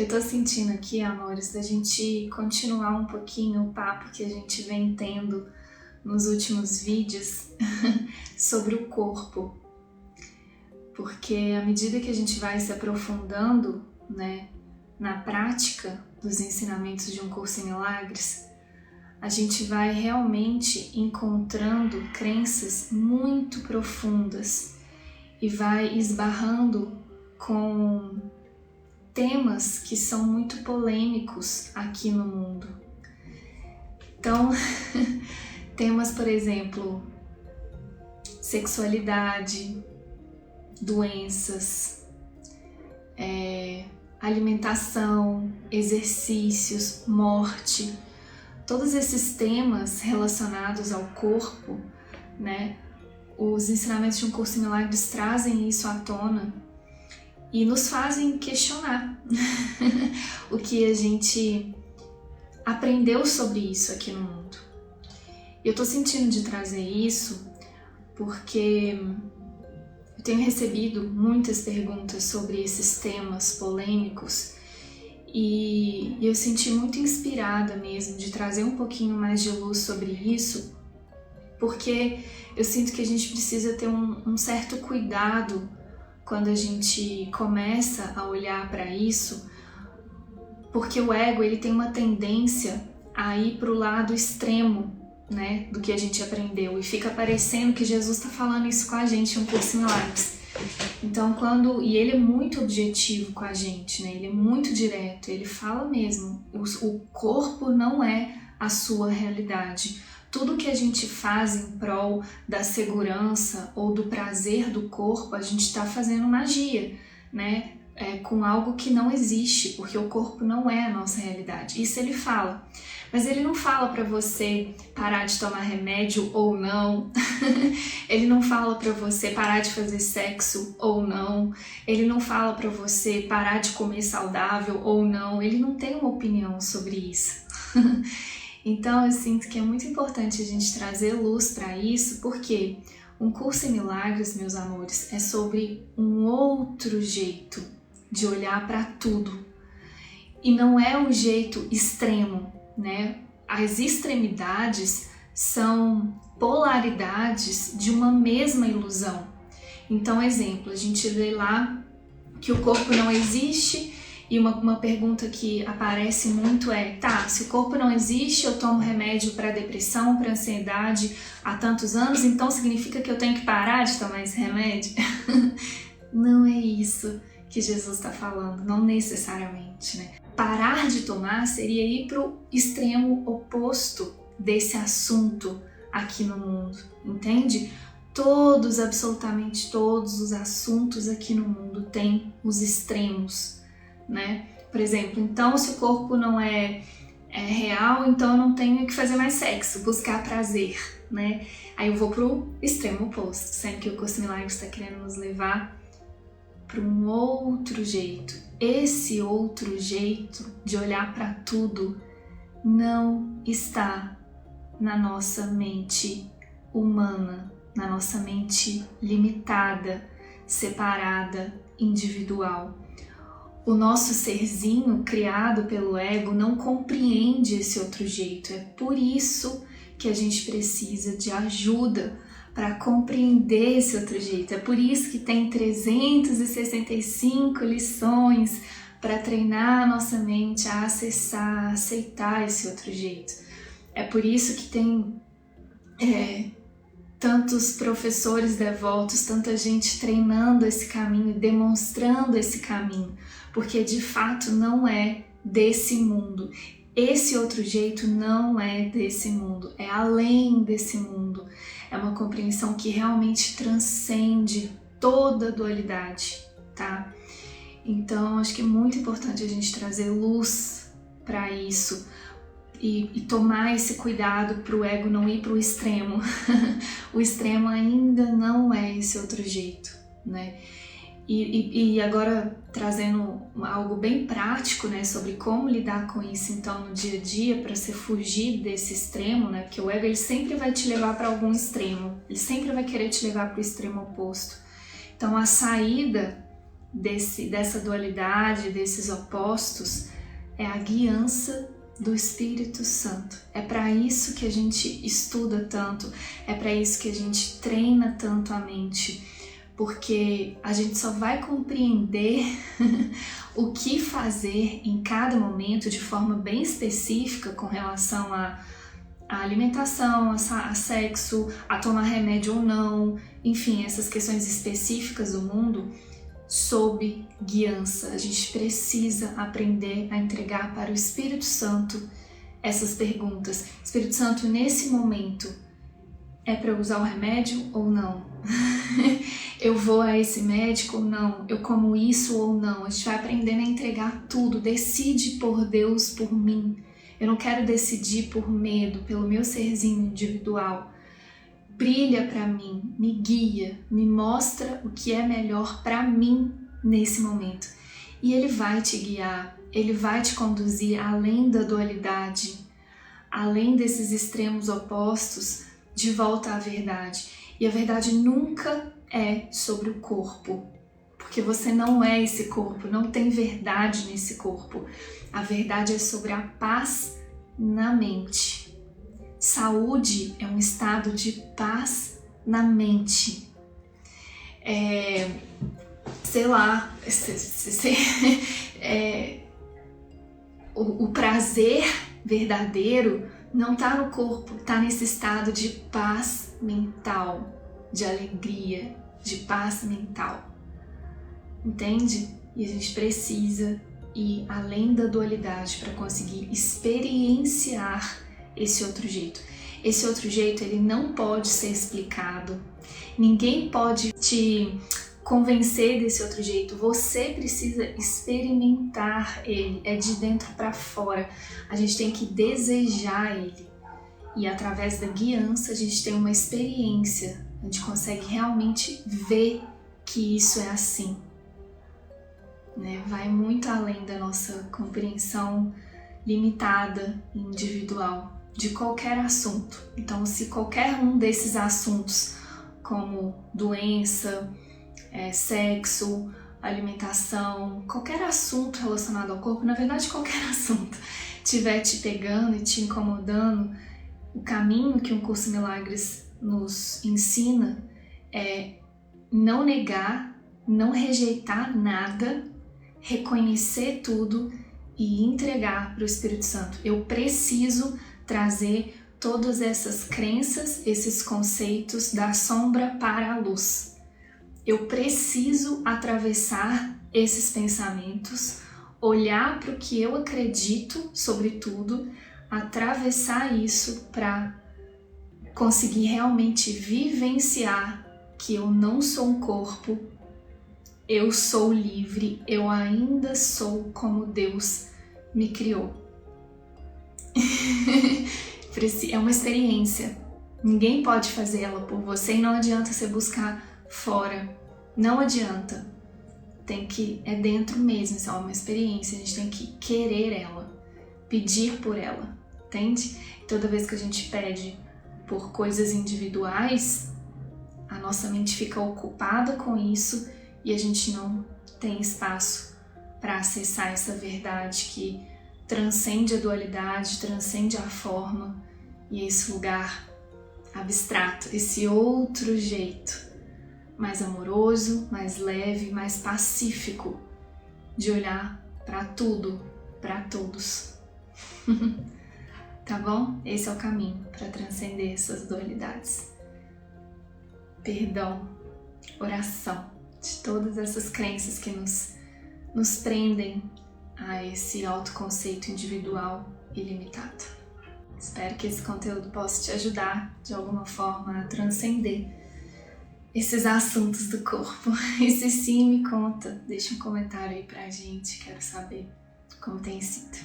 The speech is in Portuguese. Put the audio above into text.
Eu tô sentindo aqui, amores, da gente continuar um pouquinho o papo que a gente vem tendo nos últimos vídeos sobre o corpo. Porque à medida que a gente vai se aprofundando, né, na prática dos ensinamentos de Um Curso em Milagres, a gente vai realmente encontrando crenças muito profundas e vai esbarrando com temas que são muito polêmicos aqui no mundo. Então, temas, por exemplo, sexualidade, doenças, alimentação, exercícios, morte, todos esses temas relacionados ao corpo, né? Os ensinamentos de Um Curso em Milagres trazem isso à tona e nos fazem questionar o que a gente aprendeu sobre isso aqui no mundo. Eu tô sentindo de trazer isso porque eu tenho recebido muitas perguntas sobre esses temas polêmicos e eu senti muito inspirada mesmo de trazer um pouquinho mais de luz sobre isso, porque eu sinto que a gente precisa ter um certo cuidado quando a gente começa a olhar para isso, porque o ego ele tem uma tendência a ir para o lado extremo, né, do que a gente aprendeu, e fica parecendo que Jesus está falando isso com a gente em Um Curso em Milagres. Então, e ele é muito objetivo com a gente, né, ele é muito direto, ele fala mesmo, o corpo não é a sua realidade. Tudo que a gente faz em prol da segurança ou do prazer do corpo, a gente está fazendo magia, né? Com algo que não existe, porque o corpo não é a nossa realidade. Isso ele fala. Mas ele não fala para você parar de tomar remédio ou não. Ele não fala para você parar de fazer sexo ou não. Ele não fala para você parar de comer saudável ou não. Ele não tem uma opinião sobre isso. Então eu sinto que é muito importante a gente trazer luz para isso, porque Um Curso em Milagres, meus amores, é sobre um outro jeito de olhar para tudo. E não é um jeito extremo, né? As extremidades são polaridades de uma mesma ilusão. Então, exemplo, a gente lê lá que o corpo não existe. E uma pergunta que aparece muito é, tá, se o corpo não existe, eu tomo remédio para depressão, para ansiedade há tantos anos, então significa que eu tenho que parar de tomar esse remédio? Não é isso que Jesus está falando, não necessariamente, né? Parar de tomar seria ir para o extremo oposto desse assunto aqui no mundo, entende? Absolutamente todos os assuntos aqui no mundo têm os extremos, né? Por exemplo, então se o corpo não é real, então eu não tenho que fazer mais sexo, buscar prazer, né? Aí eu vou pro extremo oposto, sendo que o Curso em Milagres está querendo nos levar para um outro jeito. Esse outro jeito de olhar para tudo não está na nossa mente humana, na nossa mente limitada, separada, individual. O nosso serzinho criado pelo ego não compreende esse outro jeito. É por isso que a gente precisa de ajuda para compreender esse outro jeito. É por isso que tem 365 lições para treinar a nossa mente a acessar, a aceitar esse outro jeito. É por isso que tem tantos professores devotos, tanta gente treinando esse caminho, demonstrando esse caminho, porque de fato não é desse mundo. Esse outro jeito não é desse mundo, é além desse mundo. É uma compreensão que realmente transcende toda a dualidade, tá? Então, acho que é muito importante a gente trazer luz para isso e tomar esse cuidado para o ego não ir para o extremo. O extremo ainda não é esse outro jeito, né? E agora trazendo algo bem prático, né, sobre como lidar com isso então no dia a dia para você fugir desse extremo, né? Porque o ego ele sempre vai te levar para algum extremo, ele sempre vai querer te levar para o extremo oposto. Então a saída dessa dualidade, desses opostos, é a guiança do Espírito Santo. É para isso que a gente estuda tanto, é para isso que a gente treina tanto a mente, porque a gente só vai compreender o que fazer em cada momento de forma bem específica com relação a alimentação, a sexo, a tomar remédio ou não, enfim, essas questões específicas do mundo, sob guiança. A gente precisa aprender a entregar para o Espírito Santo essas perguntas. Espírito Santo, nesse momento, é para eu usar o remédio ou não? Eu vou a esse médico ou não? Eu como isso ou não? A gente vai aprendendo a entregar tudo. Decide por Deus, por mim. Eu não quero decidir por medo, pelo meu serzinho individual. Brilha para mim, me guia, me mostra o que é melhor para mim nesse momento. E Ele vai te guiar, Ele vai te conduzir além da dualidade, além desses extremos opostos, de volta à verdade. E a verdade nunca é sobre o corpo, porque você não é esse corpo, não tem verdade nesse corpo. A verdade é sobre a paz na mente. Saúde é um estado de paz na mente. O prazer verdadeiro não está no corpo, está nesse estado de paz mental, de alegria, de paz mental. Entende? E a gente precisa ir além da dualidade para conseguir experienciar esse outro jeito. Esse outro jeito, ele não pode ser explicado. Ninguém pode te convencer desse outro jeito. Você precisa experimentar ele. É de dentro para fora. A gente tem que desejar ele. E através da guiança, a gente tem uma experiência. A gente consegue realmente ver que isso é assim. Né? Vai muito além da nossa compreensão limitada e individual de qualquer assunto. Então, se qualquer um desses assuntos, como doença, sexo, alimentação, qualquer assunto relacionado ao corpo, na verdade qualquer assunto, estiver te pegando e te incomodando, o caminho que um Curso em Milagres nos ensina é não negar, não rejeitar nada, reconhecer tudo e entregar para o Espírito Santo. Eu preciso trazer todas essas crenças, esses conceitos da sombra para a luz. Eu preciso atravessar esses pensamentos, olhar para o que eu acredito sobre tudo, atravessar isso para conseguir realmente vivenciar que eu não sou um corpo, eu sou livre, eu ainda sou como Deus me criou. É uma experiência. Ninguém pode fazer ela por você e não adianta você buscar fora. Não adianta. É dentro mesmo, isso é uma experiência. A gente tem que querer ela, pedir por ela, entende? Toda vez que a gente pede por coisas individuais, a nossa mente fica ocupada com isso e a gente não tem espaço para acessar essa verdade que transcende a dualidade, transcende a forma e esse lugar abstrato, esse outro jeito mais amoroso, mais leve, mais pacífico de olhar para tudo, para todos. Tá bom? Esse é o caminho para transcender essas dualidades. Perdão, oração de todas essas crenças que nos prendem a esse autoconceito individual ilimitado. Espero que esse conteúdo possa te ajudar de alguma forma a transcender esses assuntos do corpo. E se sim, me conta, deixa um comentário aí pra gente, quero saber como tem sido.